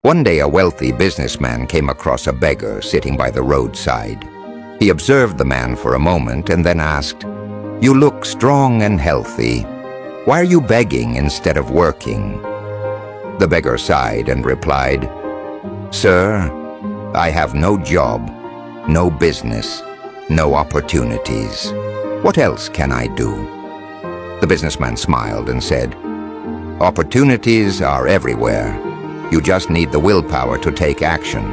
One day a wealthy businessman came across a beggar sitting by the roadside. He observed the man for a moment and then asked, "You look strong and healthy. Why are you begging instead of working?" The beggar sighed and replied, "Sir, I have no job, no business, no opportunities. What else can I do?" The businessman smiled and said, "Opportunities are everywhere. You just need the willpower to take action.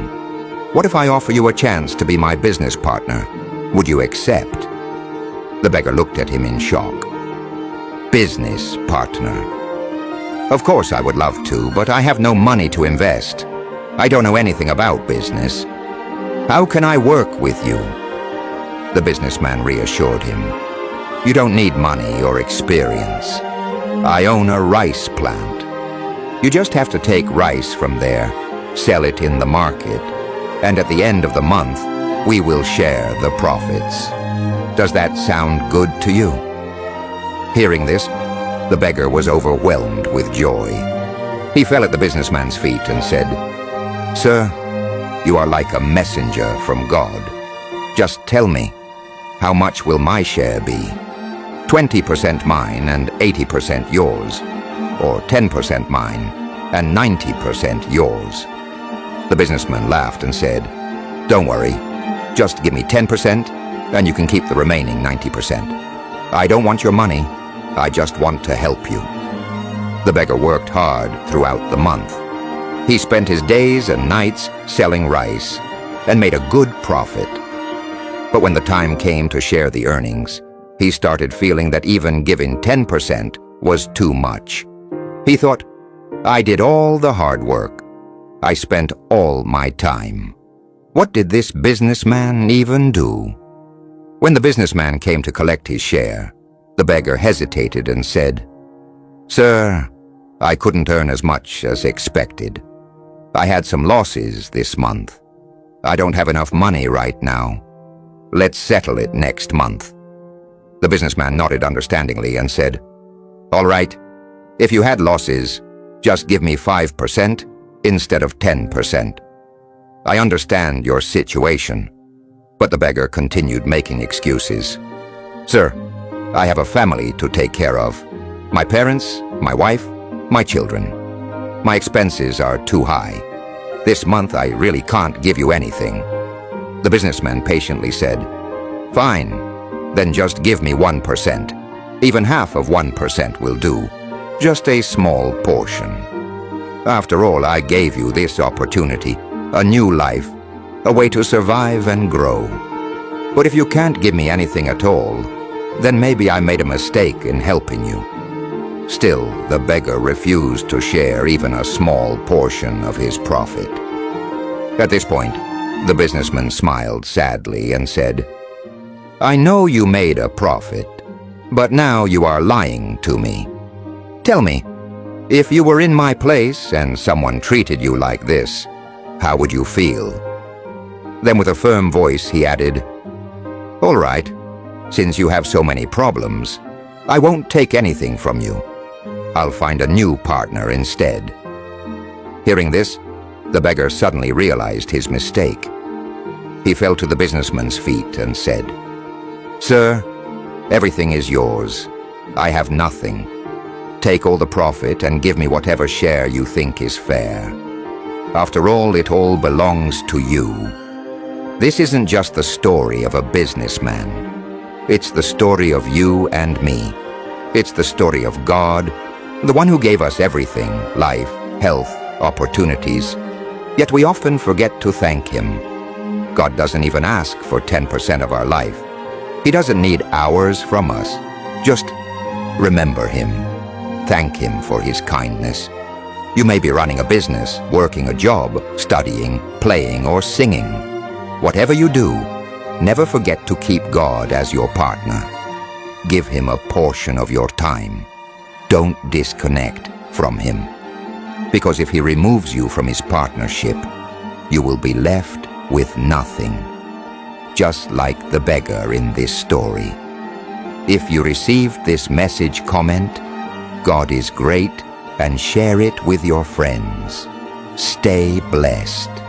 What if I offer you a chance to be my business partner? Would you accept?" The beggar looked at him in shock. "Business partner? Of course I would love to, but I have no money to invest. I don't know anything about business. How can I work with you?" The businessman reassured him, "You don't need money or experience. I own a rice plant. You just have to take rice from there, sell it in the market, and at the end of the month, we will share the profits. Does that sound good to you?" Hearing this, the beggar was overwhelmed with joy. He fell at the businessman's feet and said, "Sir, you are like a messenger from God. Just tell me, how much will my share be? 20% mine and 80% yours, or 10% mine and 90% yours?" The businessman laughed and said, "Don't worry, just give me 10% and you can keep the remaining 90%. I don't want your money, I just want to help you." The beggar worked hard throughout the month. He spent his days and nights selling rice and made a good profit. But when the time came to share the earnings, he started feeling that even giving 10% was too much. He thought, "I did all the hard work. I spent all my time. What did this businessman even do?" When the businessman came to collect his share, the beggar hesitated and said, "Sir, I couldn't earn as much as expected. I had some losses this month. I don't have enough money right now. Let's settle it next month." The businessman nodded understandingly and said, "All right, if you had losses, just give me 5% instead of 10%. I understand your situation." But the beggar continued making excuses. "Sir, I have a family to take care of. My parents, my wife, my children. My expenses are too high. This month I really can't give you anything." The businessman patiently said, "Fine, then just give me 1%. Even half of 1% will do. Just a small portion. After all, I gave you this opportunity, a new life, a way to survive and grow. But if you can't give me anything at all, then maybe I made a mistake in helping you." Still, the beggar refused to share even a small portion of his profit. At this point, the businessman smiled sadly and said, "I know you made a profit, but now you are lying to me. Tell me, if you were in my place and someone treated you like this, how would you feel?" Then with a firm voice he added, "All right, since you have so many problems, I won't take anything from you. I'll find a new partner instead." Hearing this, the beggar suddenly realized his mistake. He fell to the businessman's feet and said, "Sir, everything is yours. I have nothing. Take all the profit and give me whatever share you think is fair. After all, it all belongs to you." This isn't just the story of a businessman. It's the story of you and me. It's the story of God, the one who gave us everything, life, health, opportunities. Yet we often forget to thank Him. God doesn't even ask for 10% of our life. He doesn't need hours from us. Just remember Him. Thank Him for His kindness. You may be running a business, working a job, studying, playing, or singing. Whatever you do, never forget to keep God as your partner. Give Him a portion of your time. Don't disconnect from Him. Because if He removes you from His partnership, you will be left with nothing. Just like the beggar in this story. If you received this message, comment, "God is great," and share it with your friends. Stay blessed.